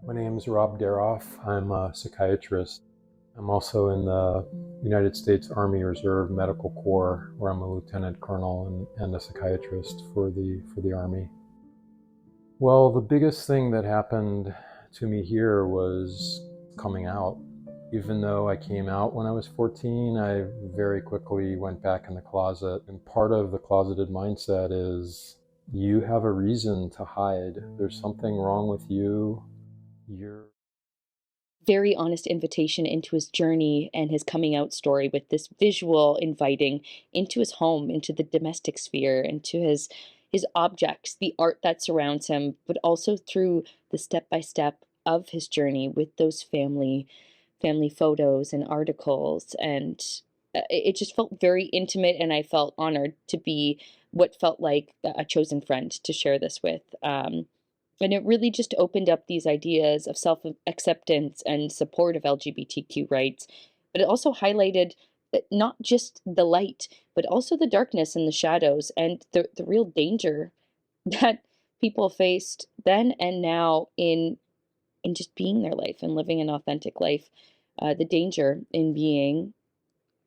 My name is Rob Daroff. I'm a psychiatrist. I'm also in the United States Army Reserve Medical Corps, where I'm a lieutenant colonel and a psychiatrist for the Army. Well, the biggest thing that happened to me here was coming out. Even though I came out when I was 14, I very quickly went back in the closet. And part of the closeted mindset is you have a reason to hide. There's something wrong with you. You're Very honest invitation into his journey and his coming out story with this visual inviting into his home, into the domestic sphere, into his objects, the art that surrounds him, but also through the step by step of his journey with those family photos and articles. And it just felt very intimate, and I felt honored to be what felt like a chosen friend to share this with. And it really just opened up these ideas of self acceptance and support of LGBTQ rights. But it also highlighted that not just the light, but also the darkness and the shadows and the real danger that people faced then and now in just being their life and living an authentic life. The danger in being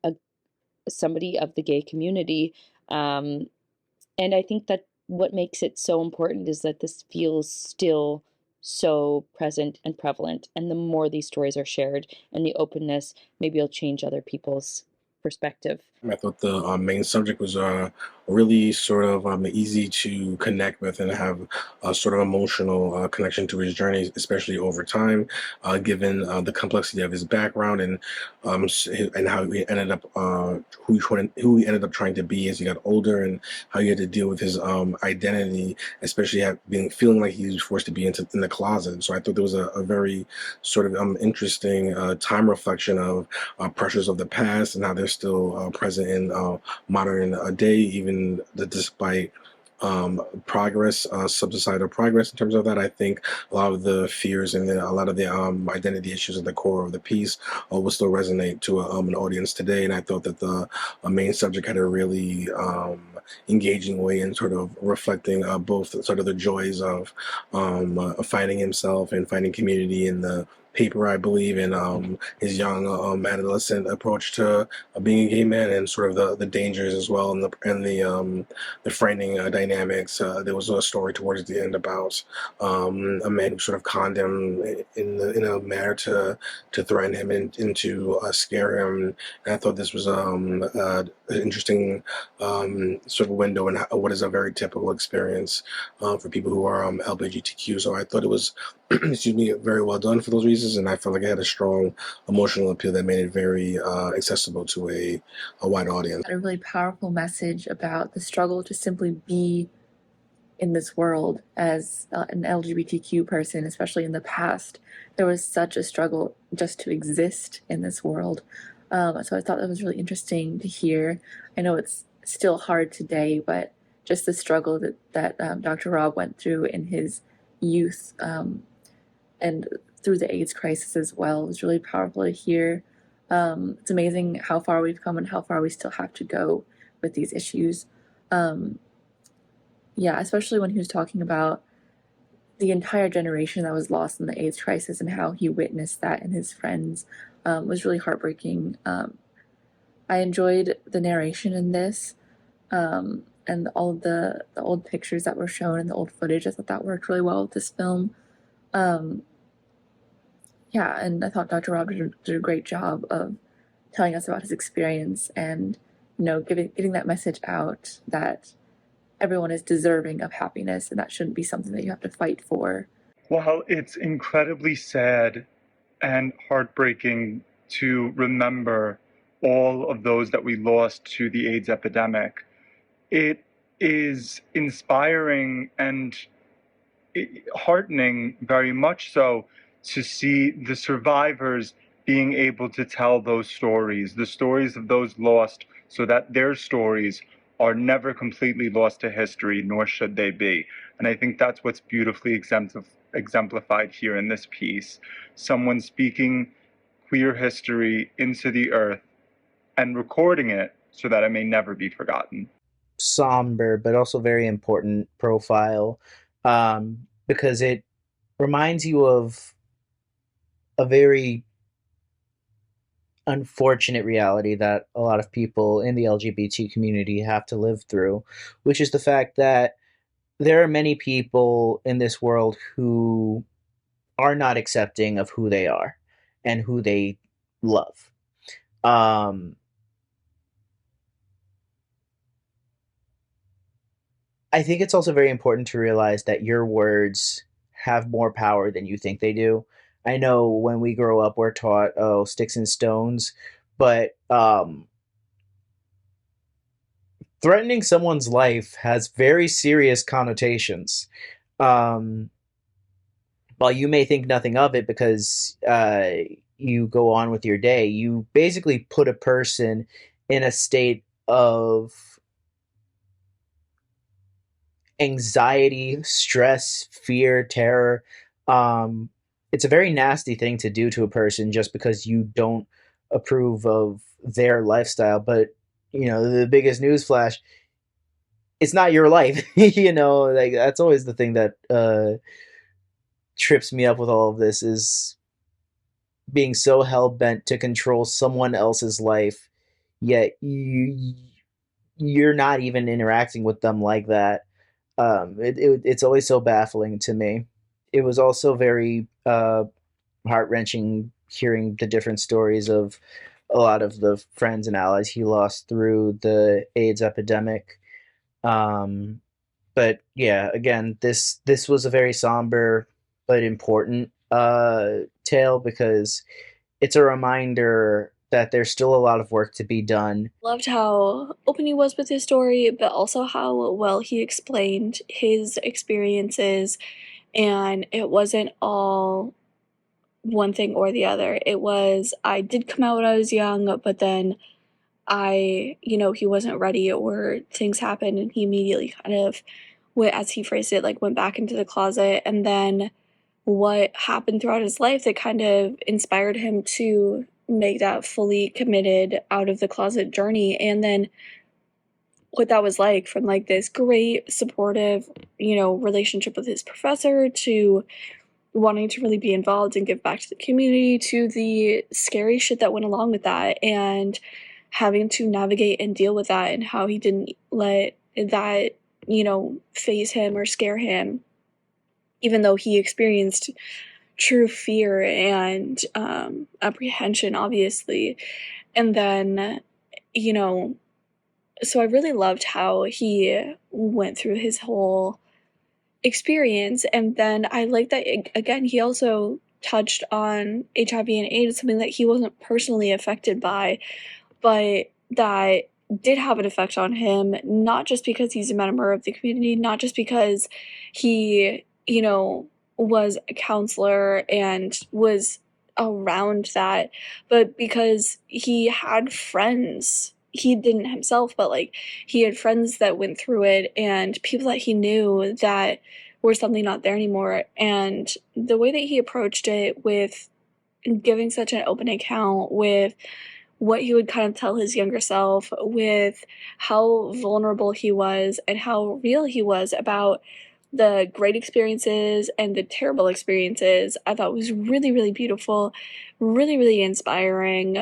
a somebody of the gay community. Um, and I think that what makes it so important is that this feels still so present and prevalent. And the more these stories are shared and the openness, maybe it'll change other people's perspective. I thought the main subject was really sort of easy to connect with and have a sort of emotional connection to his journey, especially over time, given the complexity of his background and and how he ended up who he ended up trying to be as he got older, and how he had to deal with his identity, especially being feeling like he was forced to be in the closet. So I thought there was a very sort of interesting time reflection of pressures of the past and how they're still present in modern day, even despite progress, societal progress in terms of that. I think a lot of the fears and a lot of the identity issues at the core of the piece will still resonate to an audience today. And I thought that the main subject had a really engaging way in sort of reflecting both sort of the joys of finding himself and finding community in the paper, I believe, and his young adolescent approach to being a gay man, and sort of the dangers as well, and the frightening dynamics. There was a story towards the end about a man who sort of conned him in a manner to threaten him and to scare him. And I thought this was an interesting sort of window in what is a very typical experience for people who are LGBTQ. So I thought it was excuse me, very well done for those reasons, and I felt like it had a strong emotional appeal that made it very accessible to a wide audience. A really powerful message about the struggle to simply be in this world as an LGBTQ person, especially in the past. There was such a struggle just to exist in this world. So I thought that was really interesting to hear. I know it's still hard today, but just the struggle that Dr. Rob went through in his youth, and through the AIDS crisis as well. It was really powerful to hear. It's amazing how far we've come and how far we still have to go with these issues. Yeah, especially when he was talking about the entire generation that was lost in the AIDS crisis and how he witnessed that in his friends, was really heartbreaking. I enjoyed the narration in this, and all of the old pictures that were shown and the old footage. I thought that worked really well with this film. Yeah, and I thought Dr. Rob did a great job of telling us about his experience and, getting that message out that everyone is deserving of happiness and that shouldn't be something that you have to fight for. While it's incredibly sad and heartbreaking to remember all of those that we lost to the AIDS epidemic, it is inspiring and heartening, very much so, to see the survivors being able to tell those stories, the stories of those lost, so that their stories are never completely lost to history, nor should they be. And I think that's what's beautifully exemplified here in this piece. Someone speaking queer history into the earth and recording it so that it may never be forgotten. Somber, but also very important profile, because it reminds you of a very unfortunate reality that a lot of people in the LGBT community have to live through, which is the fact that there are many people in this world who are not accepting of who they are and who they love. Um, I think it's also very important to realize that your words have more power than you think they do. I know when we grow up, we're taught, oh, sticks and stones, but threatening someone's life has very serious connotations. Um, while you may think nothing of it because you go on with your day, you basically put a person in a state of anxiety, stress, fear, terror. Um, it's a very nasty thing to do to a person just because you don't approve of their lifestyle. But the biggest newsflash: it's not your life. Like that's always the thing that trips me up with all of this is being so hell bent to control someone else's life, yet you're not even interacting with them like that. It's always so baffling to me. It was also very heart wrenching hearing the different stories of a lot of the friends and allies he lost through the AIDS epidemic. But yeah, again, this was a very somber but important tale because it's a reminder that there's still a lot of work to be done. Loved how open he was with his story, but also how well he explained his experiences, and it wasn't all one thing or the other. It was, I did come out when I was young, but then he wasn't ready, or things happened and he immediately kind of went, as he phrased it, like went back into the closet. And then what happened throughout his life that kind of inspired him to make that fully committed out of the closet journey. And then what that was like, from like this great supportive, relationship with his professor, to wanting to really be involved and give back to the community, to the scary shit that went along with that, and having to navigate and deal with that, and how he didn't let that, phase him or scare him, even though he experienced true fear and apprehension, obviously. And then, so I really loved how he went through his whole experience. And then I like that, again, he also touched on HIV and AIDS, something that he wasn't personally affected by, but that did have an effect on him, not just because he's a member of the community, not just because he, was a counselor and was around that, but because he had friends. He didn't himself, but like he had friends that went through it, and people that he knew that were suddenly not there anymore. And the way that he approached it, with giving such an open account, with what he would kind of tell his younger self, with how vulnerable he was and how real he was about the great experiences and the terrible experiences, I thought was really, really beautiful, really, really inspiring.